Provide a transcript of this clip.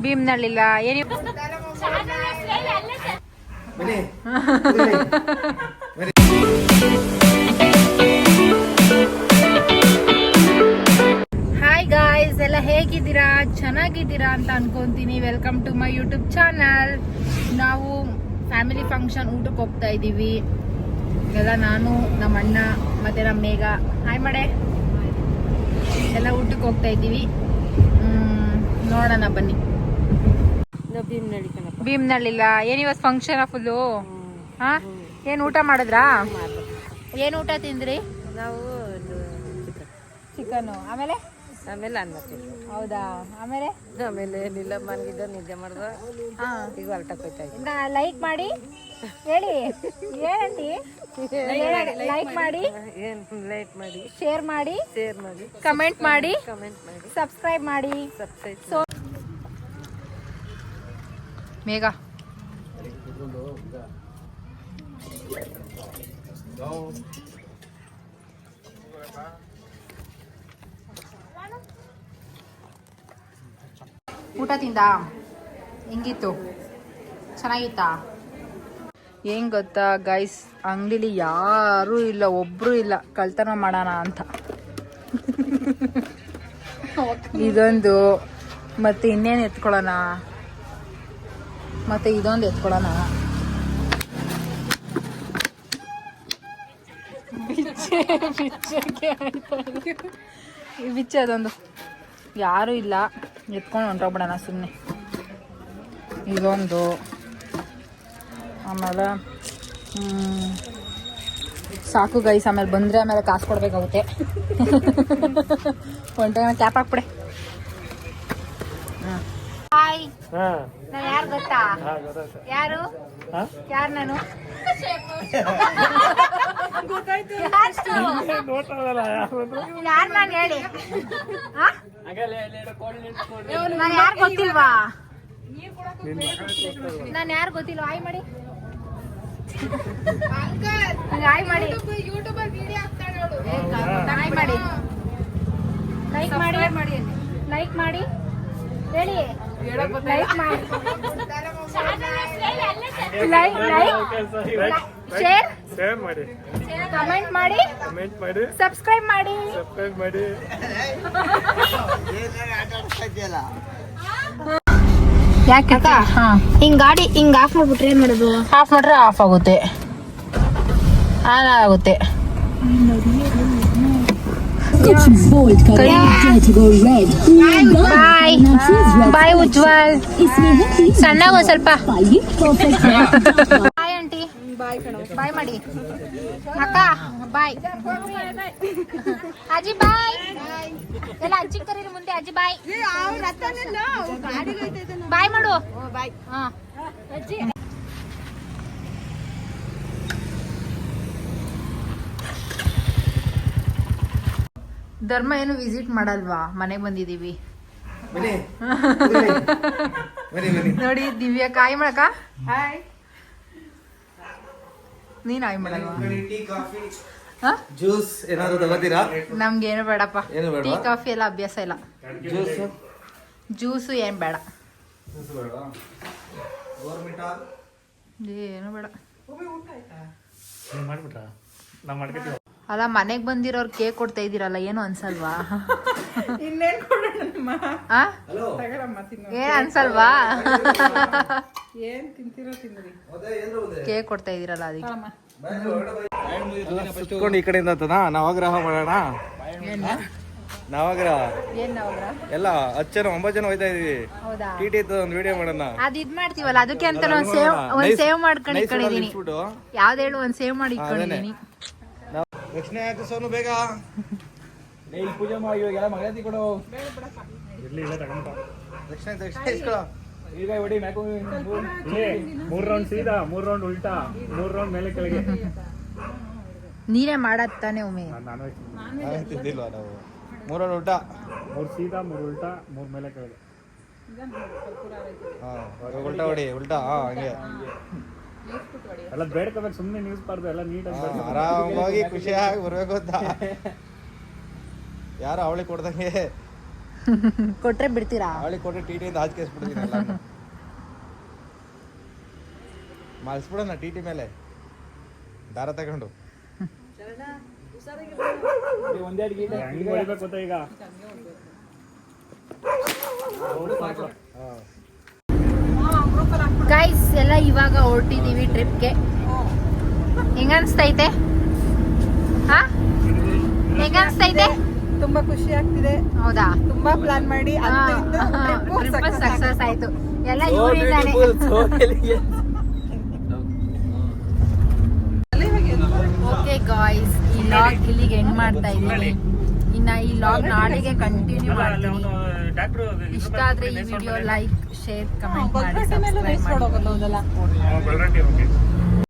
ಭೀಮ್ನಳ್ಳಿಲ್ಲ ಏನಿ hi guys, ಎಲ್ಲ ಹೇಗಿದ್ದೀರಾ? ಚೆನ್ನಾಗಿದ್ದೀರಾ ಅಂತ ಅನ್ಕೊಂತೀನಿ. Welcome to my YouTube channel. ನಾವು ಫ್ಯಾಮಿಲಿ ಫಂಕ್ಷನ್ ಊಟಕ್ಕೆ ಹೋಗ್ತಾ ಇದ್ದೀವಿ ಎಲ್ಲ. ನಾನು, ನಮ್ಮ ಅಣ್ಣ ಮತ್ತೆ ನಮ್ಮ ಮೇಘ. ಹಾಯ್ ಮಾಡೆ. ಎಲ್ಲ ಊಟಕ್ಕೆ ಹೋಗ್ತಾ ಇದ್ದೀವಿ. ನೋಡೋಣ ಬನ್ನಿ. ಭೀಮ್ನಳ್ಳಿಲ್ಲ ಏನಿವತ್ತು ಫಂಕ್ಷನ್ ಫುಲ್ಲು. ಹಾ, ಏನು ಊಟ ಮಾಡಿದ್ರಾ? ಏನು ಊಟ ತಿಂದ್ರಿ? ನಾವು ಚಿಕನ್. ಆಮೇಲೆ ಅನ್ನ ತಿಂದ್ವಿ. ಹೌದಾ? ಆಮೇಲೆ ಏನಿಲ್ಲ, ಮನ್ಗಿದ್ದ ನಿದ್ದೆ ಮಾಡ್ದ. ಈಗ ಹೊರಟಕ್ಕೆ ಹೋಯ್ತಾ ಇದ್ವಿ. ಲೈಕ್ ಮಾಡಿ ಹೇಳಿ. ಏನಂತಿ? ಲೈಕ್ ಮಾಡಿ, ಲೈಕ್ ಮಾಡಿ, ಶೇರ್ ಮಾಡಿ, ಕಮೆಂಟ್ ಮಾಡಿ, ಸಬ್ಸ್ಕ್ರೈಬ್ ಮಾಡಿ. ಸೊ ಮೇಘ ಊಟ ತಿಂದ? ಹೆಂಗಿತ್ತು? ಚೆನ್ನಾಗಿತ್ತಾ? ಹೆಂಗ್ ಗೊತ್ತಾ ಗೈಸ್, ಅಂಗಡಿಲಿ ಯಾರೂ ಇಲ್ಲ, ಒಬ್ರು ಇಲ್ಲ. ಕಳ್ತನ ಮಾಡೋಣ ಅಂತ ಇದೊಂದು, ಮತ್ತೆ ಇನ್ನೇನು ಎತ್ಕೊಳ್ಳೋಣ, ಮತ್ತೆ ಇದೊಂದು ಎತ್ಕೊಳ್ಳೋಣ. ಬಿಚ್ಚೆ ಅದೊಂದು, ಯಾರೂ ಇಲ್ಲ, ಎತ್ಕೊಂಡು ಹೊಂಟೋಗ್ಬಿಡೋಣ ಸುಮ್ಮನೆ. ಇದೊಂದು, ಆಮೇಲೆ ಸಾಕು ಗೈಸ್. ಆಮೇಲೆ ಬಂದರೆ ಆಮೇಲೆ ಕಾಸು ಕೊಡ್ಬೇಕಾಗುತ್ತೆ. ಹೊಂಟೋಗೋಣ. ಕ್ಯಾಪ್ ಹಾಕ್ಬಿಡೆ. ಹಾಯ್, ನಾನು ಯಾರು ಗೊತ್ತಾ? ಯಾರು ನಾನು? ಯಾರು ನಾನು ಹೇಳಿ? ನಾನು ಯಾರು ಗೊತ್ತಿಲ್ವಾ? ನಾನು ಯಾರು ಗೊತ್ತಿಲ್ವಾ? ಆಯ್ ಮಾಡಿ, ಆಯ್ ಮಾಡಿ, ಆಯ್ ಮಾಡಿ, ಲೈಕ್ ಮಾಡಿ, ಲೈಕ್ ಮಾಡಿ ಹೇಳಿ. ಲೈಕ್ ಮಾಡಿ, ಶೇರ್ ಮಾಡಿ, ಕಮೆಂಟ್ ಮಾಡಿ, ಸಬ್ಸ್ಕ್ರೈಬ್ ಮಾಡಿ. ಯಾಕೆ ಹಿಂಗ್ ಗಾಡಿ ಹಿಂಗ್ ಆಫ್ ಮಾಡ್ಬಿಟ್ರೆ ಏನ್ ಮಾಡೋದು? ಆಫ್ ಮಾಡ್ರೆ ಆಫ್ ಆಗುತ್ತೆ, ಆನ್ ಆಗುತ್ತೆ. ಬಾಯ್ ಬಾಯ್ ಉಜ್ವಲ್. ಸಣ್ಣಗ ಒಂದ್ ಸ್ವಲ್ಪ ಬಾಯ್ ಆಂಟಿ. ಬಾಯ್ ಮಾಡಿ ಅಕ್ಕ. ಬಾಯ್ ಅಜ್ಜಿ. ಬಾಯ್ ಎಲ್ಲ ಅಜ್ಜಿ ಕರೀರಿ ಮುಂದೆ. ಅಜ್ಜಿ ಬಾಯ್. ಬಾಯ್ ಮಾಡು. ಹಾ ಅಜ್ಜಿ. ಧರ್ಮ ಏನು ವಿಸಿಟ್ ಮಾಡಲ್ವಾ? ಮನೆಗೆ ಬಂದಿದೀವಿ ನೋಡಿ. ದಿವ್ಯಾ ಕಾಯಿ ಮಾಡಕ. ನೀನ್ ಆಯ್ ಮಾಡಲ್ವಾ? ಜ್ಯೂಸ್ ಏನಾದ್ರು ತಗೋತೀರಾ? ನಮ್ಗೆ ಏನು ಬೇಡಪ್ಪ. ಟೀ ಕಾಫಿ ಎಲ್ಲ ಅಭ್ಯಾಸ ಇಲ್ಲ. ಜ್ಯೂಸು ಏನ್ ಬೇಡ, ಏನು ಬೇಡ. ಅಲ್ಲ, ಮನೆಗ್ ಬಂದಿರೋರ್ ಕೇಕ್ ಕೊಡ್ತಾ ಇದೀರಲ್ಲ, ಏನು ಅನ್ಸಲ್ವಾ? ಏನ್ ಅನ್ಸಲ್ವಾ? ಕೇಕ್ ಕೊಡ್ತಾ ಇದೀರಲ್ಲ ಅದಕ್ಕೆ. ಈ ಕಡೆಯಿಂದ ನವಗ್ರಹ ಮಾಡೋಣ. ನವಗ್ರಹ ಎಲ್ಲ 10 ಜನ 9 ಜನ ಹೋಯ್ತಾ ಇದೀವಿ. ಟಿಟಿ ಒಂದು ವಿಡಿಯೋ ಮಾಡೋಣ. ಅದ್ ಇದ್ ಮಾಡ್ತೀವಲ್ಲ, ಅದಕ್ಕೆ ಅಂತ ಒಂದ್ ಸೇವ್ ಮಾಡ್ಕೊಂಡು ಇಟ್ಕೊಂಡಿದೀನಿ. ಯಾವ್ದು ಹೇಳು? ಒಂದ್ ಸೇವ್ ಮಾಡಿ ಇಟ್ಕೊಂಡಿದೀನಿ. ದಕ್ಷಿಣ ಆಯ್ತು ಸೋನು, ಬೇಗ ಪೂಜೆ ಮಾಡಿ. ಇವಾಗೆಲ್ಲ ಮಂಗಳಾರತಿ ಕೊಡು. ದಕ್ಷಿಣ ಇಸ್ಕೊಳ್ಳೋ. ಈಗ ಹೊಡಿ. 3 ರೌಂಡ್ ಸೀದಾ, 3 ರೌಂಡ್ ಉಲ್ಟಾ, 3 ರೌಂಡ್ ಮೇಲೆ ಕೆಳಗೆ. ನೀನೇ ಮಾಡತ್ ತಾನೆ ಒಮ್ಮೆ. ತಿಂದಿಲ್ವಾ ನಾವು? 3 ರೌಂಡ್ ಉಲ್ಟಾ, 3 ಸೀದಾ, 3 ಉಲ್ಟಾ, 3 ಮೇಲೆ ಕೆಳಗೆ. ಉಲ್ಟಾ ಹೊಡಿ. ಉಲ್ಟಾ ಹಂಗೆ ಎಲ್ಲ ಬೇಡ್ಕೋಬೇಕು. ಸುಮ್ಮನೆ ನ್ಯೂಸ್ ಬಾರ್ದು, ಎಲ್ಲ ನೀಟಾಗಿ ಆರಾಮಾಗಿ ಖುಷಿಯಾಗಿ ಬರ್ಬೇಕು ಅಂತ. ಯಾರು ಅವಳಿ ಕೊಡ್ದಂಗೆ ಕೊಟ್ರೆ ಬಿಡ್ತೀರಾ? ಅವಳಿಗೆ ಕೊಟ್ಟರೆ ಟಿ ಟಿಯಿಂದ ಹಾಚ್ಕೇಸ್ಬಿಡ್ತೀನಿ ಎಲ್ಲ ಮಲ್ಸ್ಬಿಡೋಣ ಟಿ ಟಿ ಮೇಲೆ ದಾರ ತಗೊಂಡು. ಹೆಂಗ್ ಹೊಡಿಬೇಕು ಗೊತ್ತಾ ಈಗ? ಗೈಸ್ ಎಲ್ಲ ಇವಾಗ ಹೊರಟಿದೀವಿ ಟ್ರಿಪ್ಗೆ. ಹೆಂಗ ಅನ್ಸ್ತೈತೆ? ಹಾ ಹೆಂಗ ಅನ್ಸ್ತೈತೆ? ತುಂಬಾ ಖುಷಿ ಆಗ್ತಿದೆ. ಹೌದಾ? ತುಂಬಾ ಪ್ಲಾನ್ ಮಾಡಿ ಟ್ರಿಪ್ ಸಕ್ಸಸ್ ಆಯ್ತು. ಎಲ್ಲ ಇವರಿಂದಾನೆ. ಓಕೆ ಗಾಯ್ಸ್, ಈ ಲಾಗ್ ಇಲ್ಲಿಗೆ ಎಂಡ್ ಮಾಡ್ತಾ ಇದ್ದೀನಿ. ಇನ್ನ ಈ ಲಾಗ್ ನಾಳೆಗೆ ಕಂಟಿನ್ಯೂ ಮಾಡ್ತೀನಿ. ಇಷ್ಟ ಆದ್ರೆ ಈ ವಿಡಿಯೋ ಲೈಕ್, ಶೇರ್, ಕಮೆಂಟ್ ಮಾಡಿ, ಸಬ್ಸ್ಕ್ರೈಬ್ ಮಾಡಿ. ಬಲ್ರಂಟಿ, ಓಕೆ.